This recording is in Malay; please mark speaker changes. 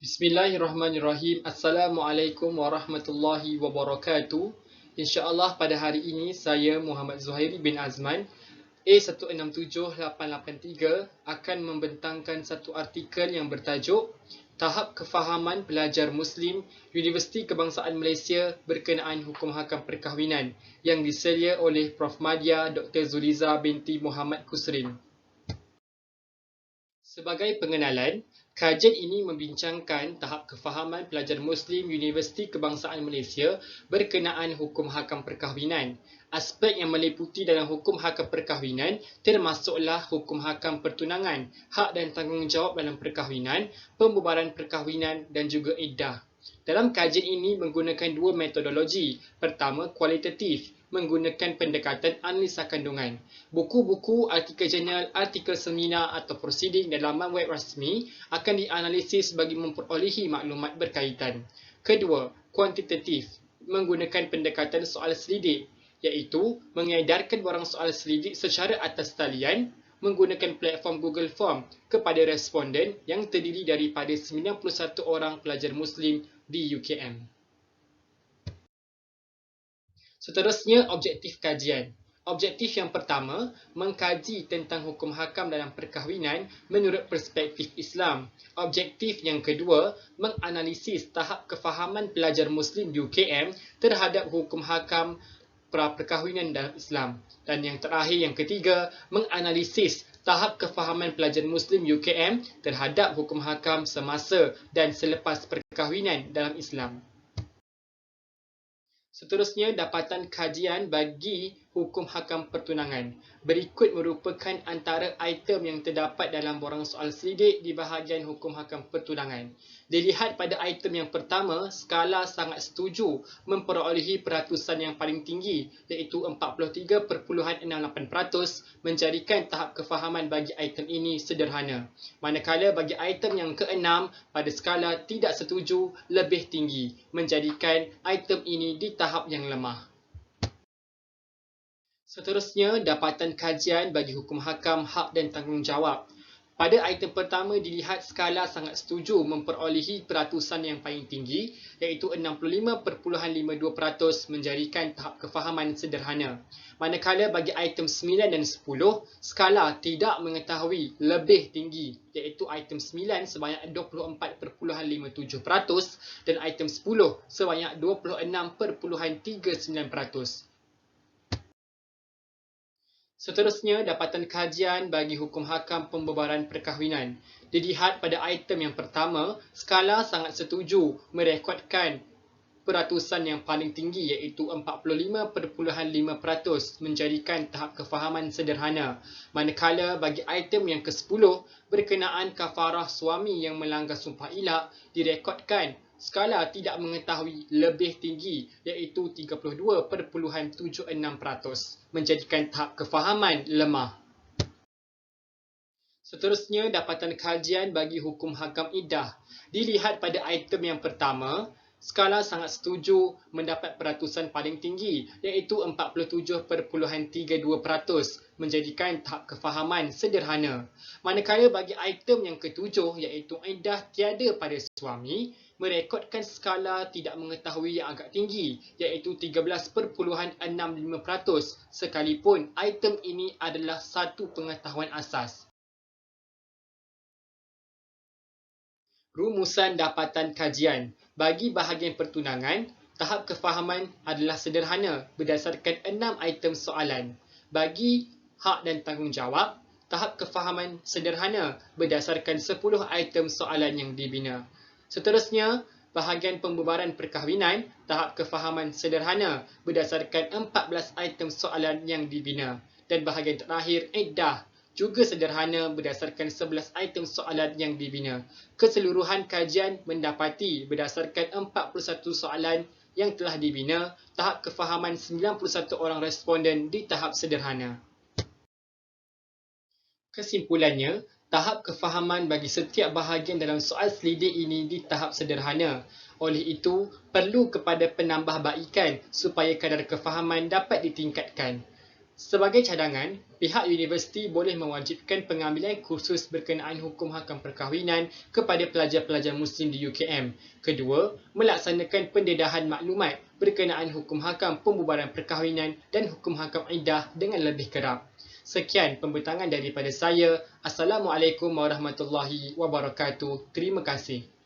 Speaker 1: Bismillahirrahmanirrahim. Assalamualaikum warahmatullahi wabarakatuh. InsyaAllah pada hari ini saya Muhammad Zuhairi bin Azman A167883 akan membentangkan satu artikel yang bertajuk Tahap Kefahaman Pelajar Muslim Universiti Kebangsaan Malaysia berkenaan hukum hakam perkahwinan yang diselia oleh Prof. Madya Dr. Zuliza binti Muhammad Kusrin. Sebagai pengenalan, kajian ini membincangkan tahap kefahaman pelajar Muslim Universiti Kebangsaan Malaysia berkenaan hukum hakam perkahwinan. Aspek yang meliputi dalam hukum hakam perkahwinan termasuklah hukum hakam pertunangan, hak dan tanggungjawab dalam perkahwinan, pembubaran perkahwinan dan juga iddah. Dalam kajian ini menggunakan dua metodologi. Pertama, kualitatif, menggunakan pendekatan analisa kandungan. Buku-buku, artikel jurnal, artikel seminar atau prosiding dan laman web rasmi akan dianalisis bagi memperolehi maklumat berkaitan. Kedua, kuantitatif, menggunakan pendekatan soal selidik, iaitu mengedarkan borang soal selidik secara atas talian menggunakan platform Google Form kepada responden yang terdiri daripada 91 orang pelajar Muslim di UKM. Seterusnya, objektif kajian. Objektif yang pertama, mengkaji tentang hukum hakam dalam perkahwinan menurut perspektif Islam. Objektif yang kedua, menganalisis tahap kefahaman pelajar Muslim di UKM terhadap hukum hakam pra-perkahwinan dalam Islam. Dan yang terakhir, yang ketiga, menganalisis tahap kefahaman pelajar Muslim UKM terhadap hukum hakam semasa dan selepas perkahwinan dalam Islam. Seterusnya, dapatan kajian bagi hukum hakam pertunangan. Berikut merupakan antara item yang terdapat dalam borang soal selidik di bahagian hukum hakam pertunangan. Dilihat pada item yang pertama, skala sangat setuju memperolehi peratusan yang paling tinggi iaitu 43.68%, menjadikan tahap kefahaman bagi item ini sederhana. Manakala bagi item yang keenam, pada skala tidak setuju lebih tinggi, menjadikan item ini di tahap yang lemah. Seterusnya, dapatan kajian bagi hukum hakam, hak dan tanggungjawab. Pada item pertama dilihat skala sangat setuju memperolehi peratusan yang paling tinggi iaitu 65.52%, menjadikan tahap kefahaman sederhana. Manakala bagi item 9 dan 10, skala tidak mengetahui lebih tinggi iaitu item 9 sebanyak 24.57% dan item 10 sebanyak 26.39%. Seterusnya, dapatan kajian bagi hukum hakam pembubaran perkahwinan. Dilihat pada item yang pertama, skala sangat setuju merekodkan peratusan yang paling tinggi iaitu 45.5%, menjadikan tahap kefahaman sederhana. Manakala bagi item yang ke-10 berkenaan kafarah suami yang melanggar sumpah ilak direkodkan skala tidak mengetahui lebih tinggi iaitu 32.76%, menjadikan tahap kefahaman lemah. Seterusnya, dapatan kajian bagi hukum hakam iddah. Dilihat pada item yang pertama, skala sangat setuju mendapat peratusan paling tinggi iaitu 47.32%, menjadikan tahap kefahaman sederhana. Manakala bagi item yang ketujuh iaitu iddah tiada pada suami, merekodkan skala tidak mengetahui yang agak tinggi iaitu 13.65%, sekalipun item ini adalah satu pengetahuan asas. Rumusan dapatan kajian. Bagi bahagian pertunangan, tahap kefahaman adalah sederhana berdasarkan 6 item soalan. Bagi hak dan tanggungjawab, tahap kefahaman sederhana berdasarkan 10 item soalan yang dibina. Seterusnya, bahagian pembubaran perkahwinan, tahap kefahaman sederhana berdasarkan 14 item soalan yang dibina. Dan bahagian terakhir, iddah, juga sederhana berdasarkan 11 item soalan yang dibina. Keseluruhan kajian mendapati berdasarkan 41 soalan yang telah dibina, tahap kefahaman 91 orang responden di tahap sederhana. Kesimpulannya, tahap kefahaman bagi setiap bahagian dalam soal selidik ini di tahap sederhana. Oleh itu, perlu kepada penambahbaikan supaya kadar kefahaman dapat ditingkatkan. Sebagai cadangan, pihak universiti boleh mewajibkan pengambilan kursus berkenaan hukum hakam perkahwinan kepada pelajar-pelajar Muslim di UKM. Kedua, melaksanakan pendedahan maklumat berkenaan hukum hakam pembubaran perkahwinan dan hukum hakam iddah dengan lebih kerap. Sekian pembentangan daripada saya. Assalamualaikum warahmatullahi wabarakatuh. Terima kasih.